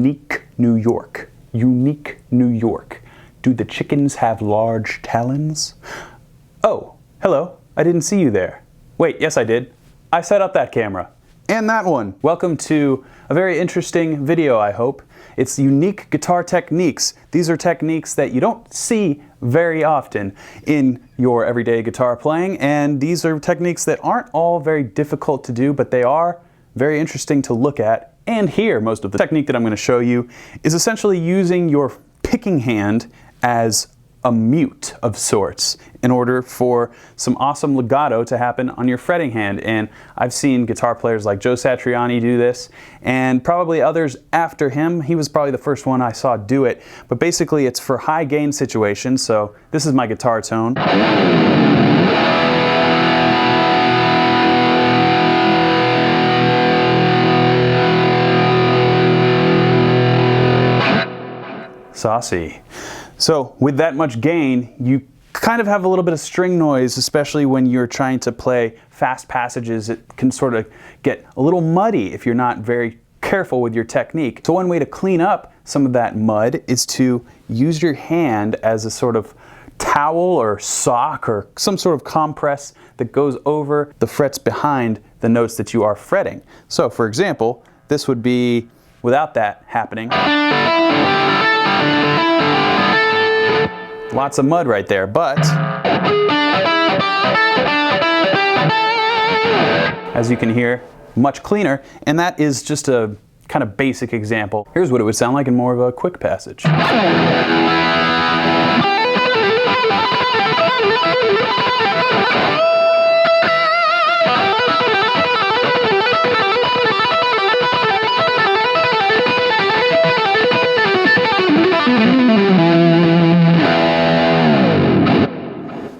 unique New York. Unique New York. Do the chickens have large talons? Oh, hello. I didn't see you there. Wait, yes I did. I set up that camera. And that one. Welcome to a very interesting video, I hope. It's unique guitar techniques. These are techniques that you don't see very often in your everyday guitar playing, and these are techniques that aren't all very difficult to do, but they are very interesting to look at and hear. Most of the technique that I'm going to show you is essentially using your picking hand as a mute of sorts in order for some awesome legato to happen on your fretting hand. And I've seen guitar players like Joe Satriani do this, and probably others after him. He was probably the first one I saw do it. But basically it's for high gain situations. So this is my guitar tone. Saucy. So with that much gain, you kind of have a little bit of string noise, especially when you're trying to play fast passages. It can sort of get a little muddy if you're not very careful with your technique. So one way to clean up some of that mud is to use your hand as a sort of towel or sock or some sort of compress that goes over the frets behind the notes that you are fretting. So for example, this would be without that happening. Lots of mud right there, but as you can hear, much cleaner, and that is just a kind of basic example. Here's what it would sound like in more of a quick passage.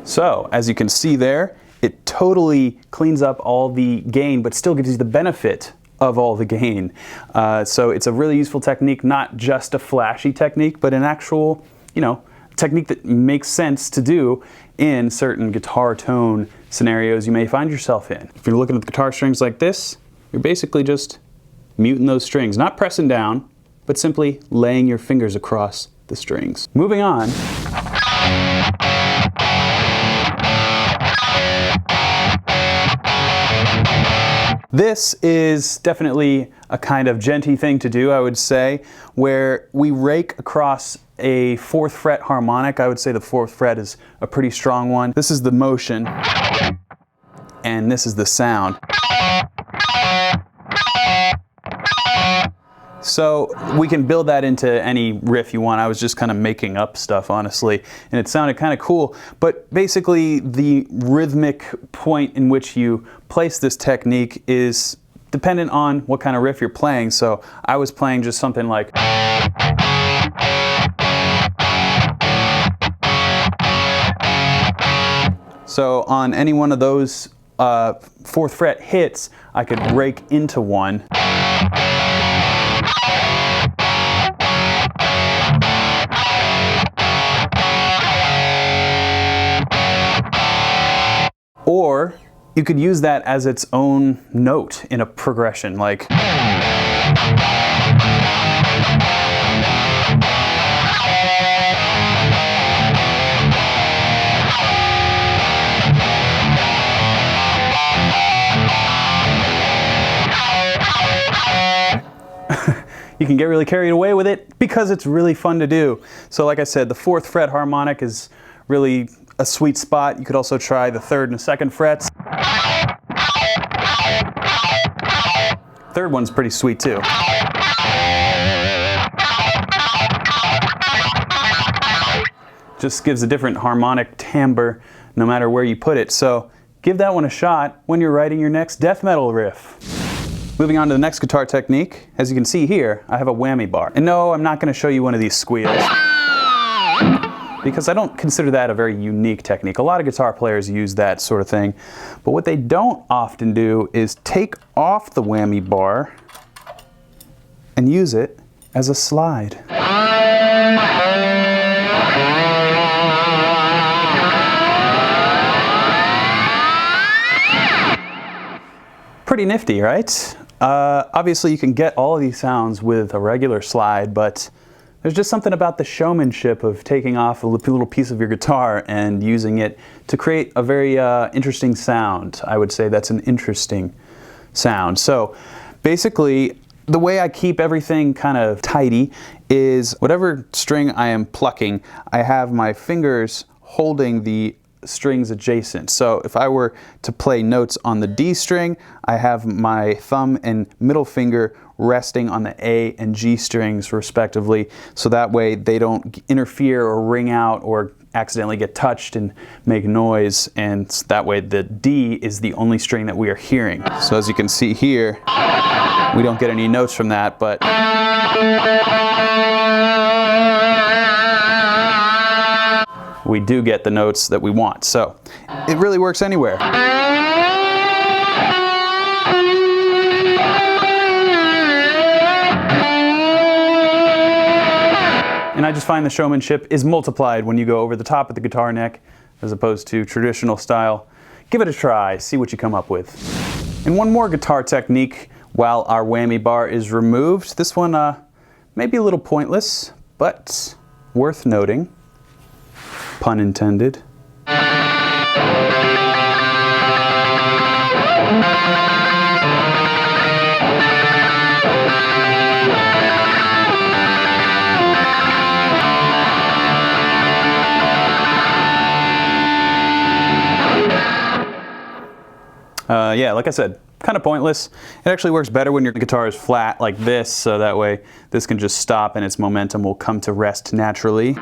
So, as you can see there, it totally cleans up all the gain, but still gives you the benefit of all the gain. So it's a really useful technique, not just a flashy technique, but an actual, technique that makes sense to do in certain guitar tone scenarios you may find yourself in. If you're looking at the guitar strings like this, you're basically just muting those strings, not pressing down, but simply laying your fingers across the strings. Moving on. This is definitely a kind of Genting thing to do, I would say, where we rake across a 4th fret harmonic. I would say the 4th fret is a pretty strong one. This is the motion, and this is the sound. So we can build that into any riff you want. I was just kind of making up stuff, honestly, and it sounded kind of cool. But basically, the rhythmic point in which you place this technique is dependent on what kind of riff you're playing. So I was playing just something like... So on any one of those 4th fret hits, I could rake into one. Or you could use that as its own note in a progression, like... You can get really carried away with it because it's really fun to do. So like I said, the 4th fret harmonic is really a sweet spot. You could also try the 3rd and 2nd frets. 3rd one's pretty sweet too. Just gives a different harmonic timbre no matter where you put it. So give that one a shot when you're writing your next death metal riff. Moving on to the next guitar technique, as you can see here, I have a whammy bar. And no, I'm not going to show you one of these squeals, because I don't consider that a very unique technique. A lot of guitar players use that sort of thing. But what they don't often do is take off the whammy bar and use it as a slide. Pretty nifty, right? Obviously you can get all of these sounds with a regular slide, but there's just something about the showmanship of taking off a little piece of your guitar and using it to create a very interesting sound. I would say that's an interesting sound. So basically, the way I keep everything kind of tidy is whatever string I am plucking, I have my fingers holding the strings adjacent. So if I were to play notes on the D string, I have my thumb and middle finger resting on the A and G strings respectively, so that way they don't interfere or ring out or accidentally get touched and make noise, and that way the D is the only string that we are hearing. So as you can see here, we don't get any notes from that, but we do get the notes that we want. So it really works anywhere. And I just find the showmanship is multiplied when you go over the top of the guitar neck as opposed to traditional style. Give it a try, see what you come up with. And one more guitar technique while our whammy bar is removed. This one may be a little pointless, but worth noting. Pun intended. Yeah, like I said, kind of pointless. It actually works better when your guitar is flat like this, so that way this can just stop and its momentum will come to rest naturally.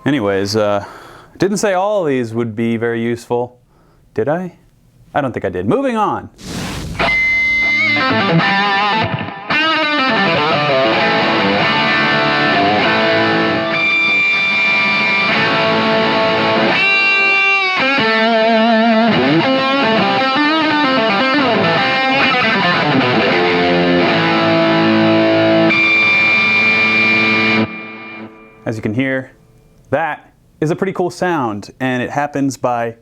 Anyways, didn't say all of these would be very useful, did I? I don't think I did. Moving on. As you can hear, that is a pretty cool sound, and it happens by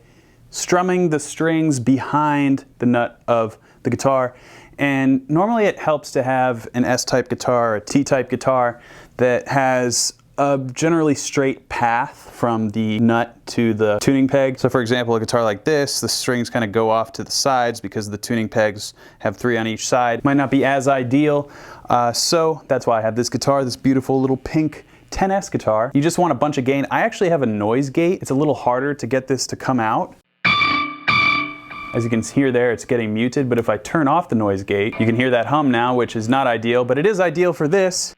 strumming the strings behind the nut of the guitar. And normally it helps to have an S-type guitar or a T-type guitar that has a generally straight path from the nut to the tuning peg. So for example, a guitar like this, the strings kind of go off to the sides because the tuning pegs have 3 on each side. Might not be as ideal, so that's why I have this guitar, this beautiful little pink 10S guitar. You just want a bunch of gain. I actually have a noise gate. It's a little harder to get this to come out. As you can hear there, it's getting muted, but if I turn off the noise gate, you can hear that hum now, which is not ideal, but it is ideal for this.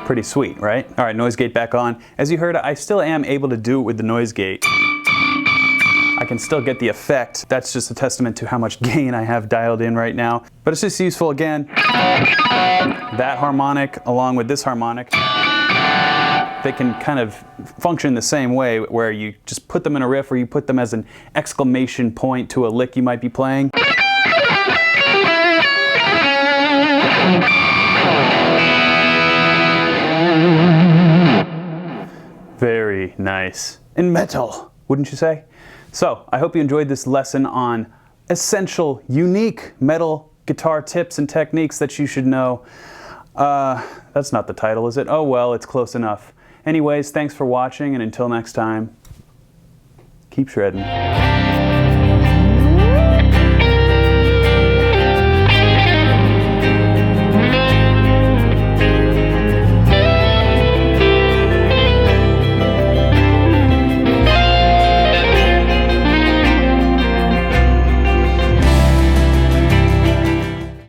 Pretty sweet, right? All right, noise gate back on. As you heard, I still am able to do it with the noise gate. I can still get the effect. That's just a testament to how much gain I have dialed in right now. But it's just useful again. That harmonic along with this harmonic, they can kind of function the same way, where you just put them in a riff or you put them as an exclamation point to a lick you might be playing. Very nice. And metal, wouldn't you say? So, I hope you enjoyed this lesson on essential, unique metal guitar tips and techniques that you should know. That's not the title, is it? Oh well, it's close enough. Anyways, thanks for watching, and until next time, keep shredding.